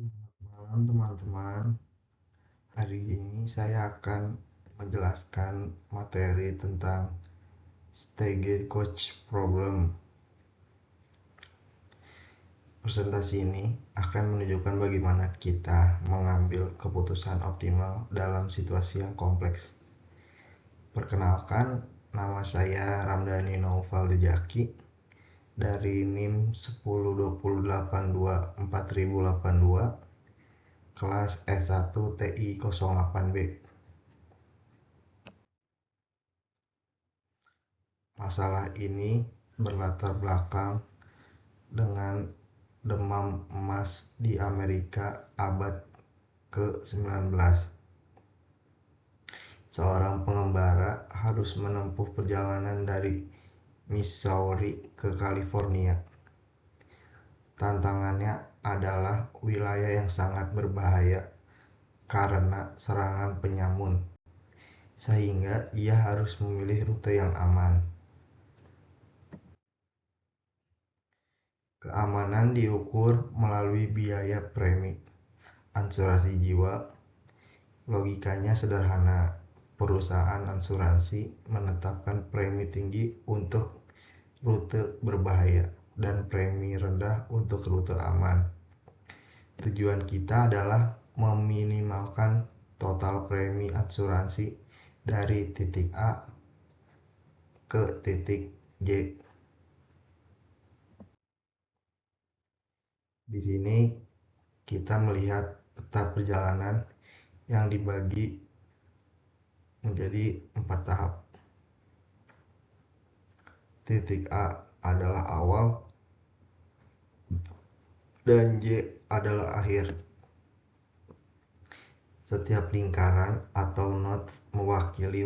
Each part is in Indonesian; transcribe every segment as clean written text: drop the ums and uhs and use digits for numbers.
Selamat malam teman-teman. Hari ini saya akan menjelaskan materi tentang Stagecoach Problem. Presentasi ini akan menunjukkan bagaimana kita mengambil keputusan optimal dalam situasi yang kompleks. Perkenalkan, nama saya Ramdhani Naufal Dejaki dari NIM 1020824082 kelas S1 TI 08B. Masalah ini berlatar belakang dengan demam emas di Amerika abad ke-19. Seorang pengembara harus menempuh perjalanan dari Missouri ke California. Tantangannya adalah wilayah yang sangat berbahaya karena serangan penyamun, sehingga ia harus memilih rute yang aman. Keamanan diukur melalui biaya premi asuransi jiwa. Logikanya sederhana. Perusahaan asuransi menetapkan premi tinggi untuk rute berbahaya dan premi rendah untuk rute aman. Tujuan kita adalah meminimalkan total premi asuransi dari titik A ke titik J. Di sini kita melihat peta perjalanan yang dibagi menjadi 4 tahap. Titik A adalah awal dan J adalah akhir. Setiap lingkaran atau nodes mewakili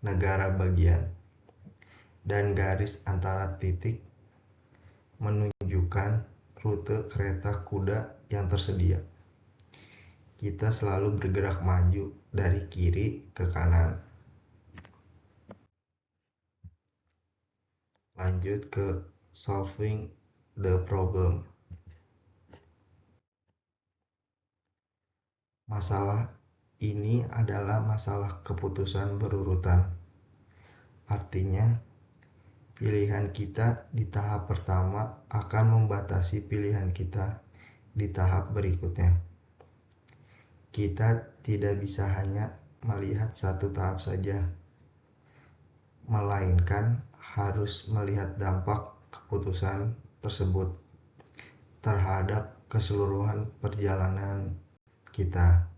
negara bagian, dan garis antara titik menunjukkan rute kereta kuda yang tersedia. Kita selalu bergerak maju dari kiri ke kanan. Lanjut ke solving the problem. Masalah ini adalah masalah keputusan berurutan. Artinya, pilihan kita di tahap pertama akan membatasi pilihan kita di tahap berikutnya. Kita tidak bisa hanya melihat satu tahap saja, melainkan harus melihat dampak keputusan tersebut terhadap keseluruhan perjalanan kita.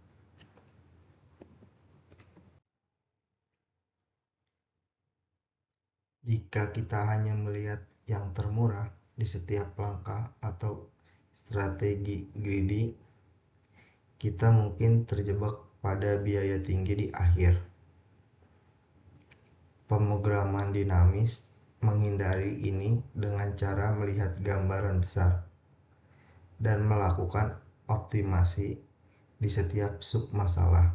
Jika kita hanya melihat yang termurah di setiap langkah atau strategi greedy, kita mungkin terjebak pada biaya tinggi di akhir. Pemrograman dinamis menghindari ini dengan cara melihat gambaran besar dan melakukan optimasi di setiap sub-masalah.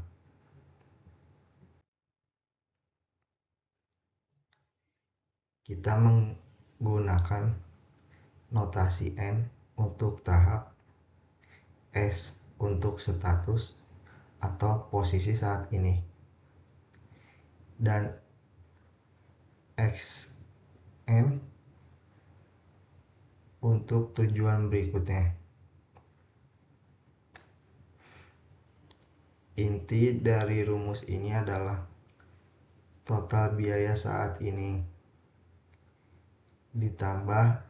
Kita menggunakan notasi N untuk tahap, S untuk status atau posisi saat ini, dan XN untuk tujuan berikutnya. Inti dari rumus ini adalah total biaya saat ini ditambah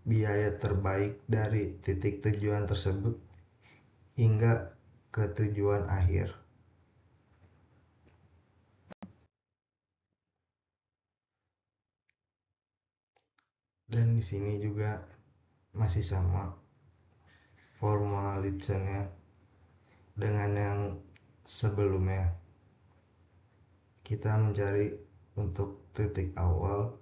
biaya terbaik dari titik tujuan tersebut hingga ke tujuan akhir. Dan di sini juga masih sama formalisasinya dengan yang sebelumnya. Kita mencari untuk titik awal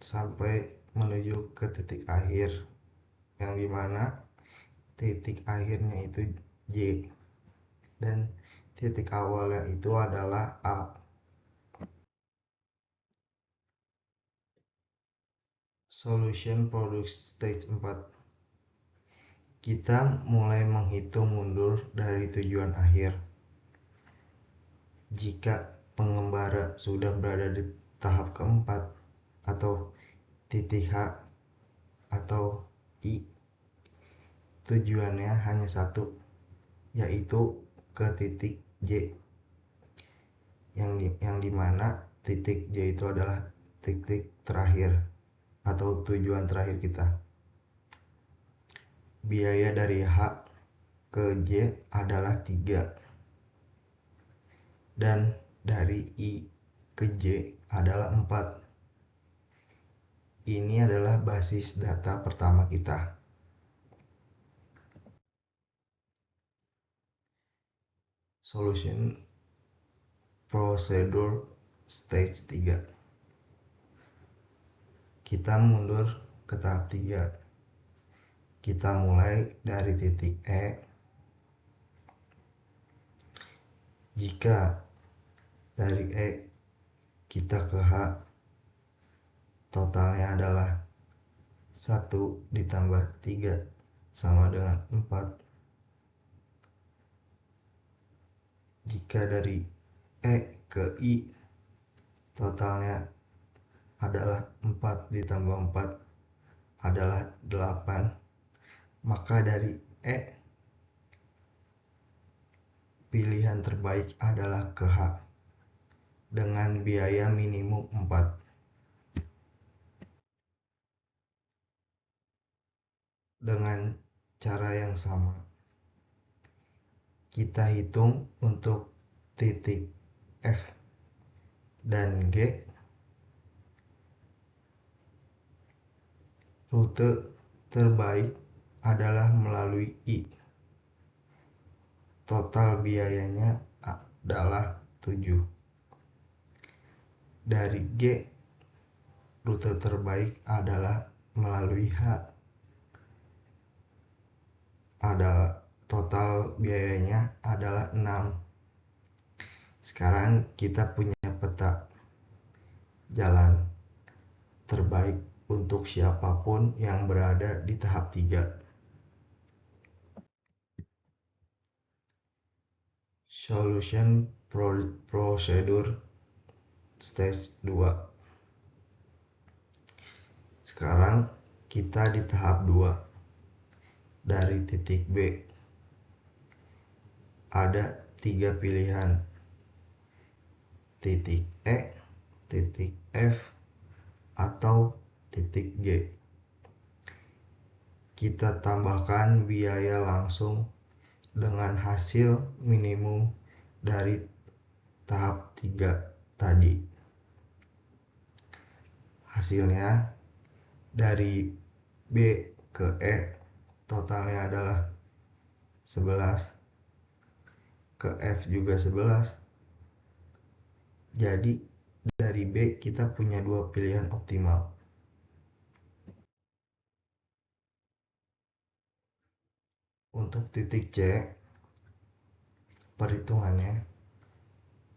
sampai menuju ke titik akhir, yang dimana titik akhirnya itu J dan titik awalnya itu adalah A. Solution Product Stage 4. kita mulai menghitung mundur dari tujuan akhir. Jika pengembara sudah berada di tahap keempat atau titik H atau I, tujuannya hanya satu, yaitu ke titik J, yang dimana titik J itu adalah titik terakhir atau tujuan terakhir kita. Biaya dari H ke J adalah 3, dan dari I ke J adalah 4. Ini adalah basis data pertama kita. Solution Procedure Stage 3. Kita mundur ke tahap 3. Kita mulai dari titik E. Jika dari E kita ke H, totalnya adalah 1 ditambah 3 sama dengan 4. Jika dari E ke I, totalnya adalah 4 ditambah 4 adalah 8. Maka dari E, pilihan terbaik adalah ke H dengan biaya minimum 4. Dengan cara yang sama, kita hitung untuk titik F dan G. Rute terbaik adalah melalui I. Total biayanya adalah 7. Dari G, rute terbaik adalah melalui H. Total biayanya adalah 6. Sekarang kita punya peta jalan terbaik untuk siapapun yang berada di tahap 3. Solution Procedure Stage 2. Sekarang kita di tahap 2. Dari titik B ada 3 pilihan, titik E, titik F, atau titik G. Kita tambahkan biaya langsung dengan hasil minimum dari tahap 3 tadi. Hasilnya dari B ke E totalnya adalah 11, ke F juga 11. Jadi dari B kita punya 2 pilihan optimal. Untuk titik C, perhitungannya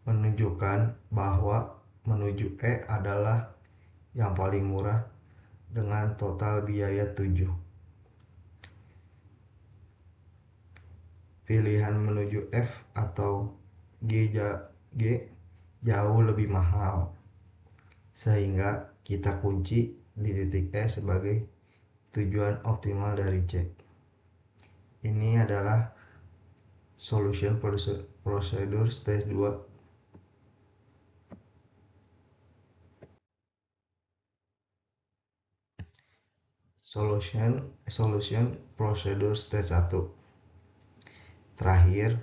menunjukkan bahwa menuju E adalah yang paling murah dengan total biaya 7. Pilihan menuju F atau G jauh lebih mahal, sehingga kita kunci di titik E sebagai tujuan optimal dari C. Ini adalah Solution Procedure Stage 2. Solution Procedure Stage 1. Terakhir,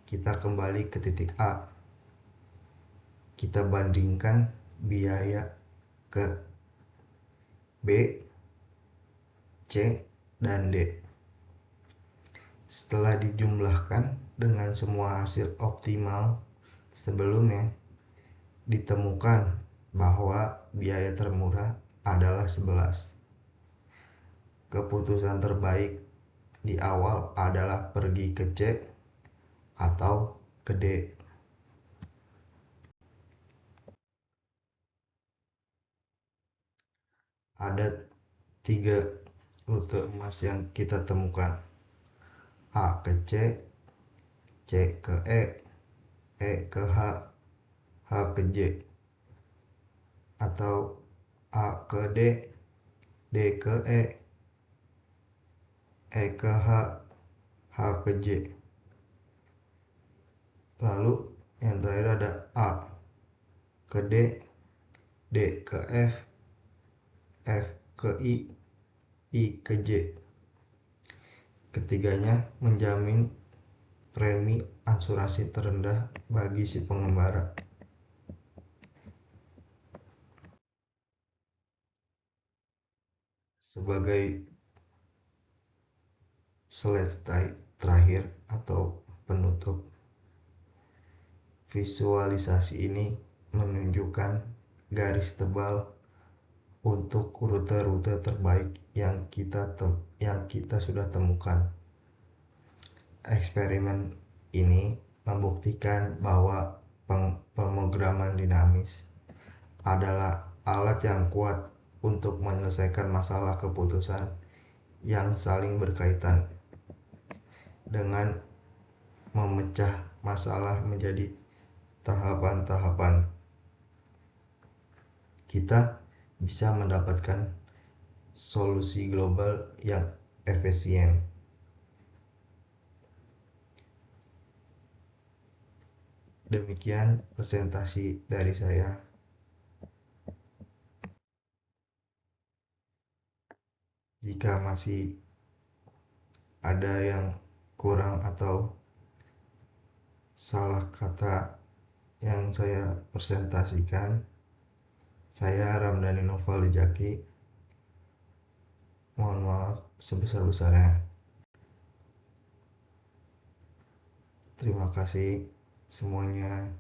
kita kembali ke titik A. Kita bandingkan biaya ke B, C, dan D. Setelah dijumlahkan dengan semua hasil optimal sebelumnya, ditemukan bahwa biaya termurah adalah 11. Keputusan terbaik di awal adalah pergi ke C atau ke D. Ada 3 rute emas yang kita temukan. A ke C, C ke E, E ke H, H ke J, atau A ke D, D ke E, E ke H, H ke J. Lalu yang terakhir ada A ke D, D ke F, F ke I ke J. Ketiganya menjamin premi asuransi terendah bagi si pengembara. Sebagai slide terakhir atau penutup, visualisasi ini menunjukkan garis tebal untuk rute-rute terbaik yang kita sudah temukan. Eksperimen ini membuktikan bahwa pemrograman dinamis adalah alat yang kuat untuk menyelesaikan masalah keputusan yang saling berkaitan. Dengan memecah masalah menjadi tahapan-tahapan, kita bisa mendapatkan solusi global yang efisien. Demikian presentasi dari saya. Jika masih ada yang kurang atau salah kata yang saya presentasikan, saya Ramdhani Noval Jaki. Mohon maaf sebesar-besarnya. Terima kasih semuanya.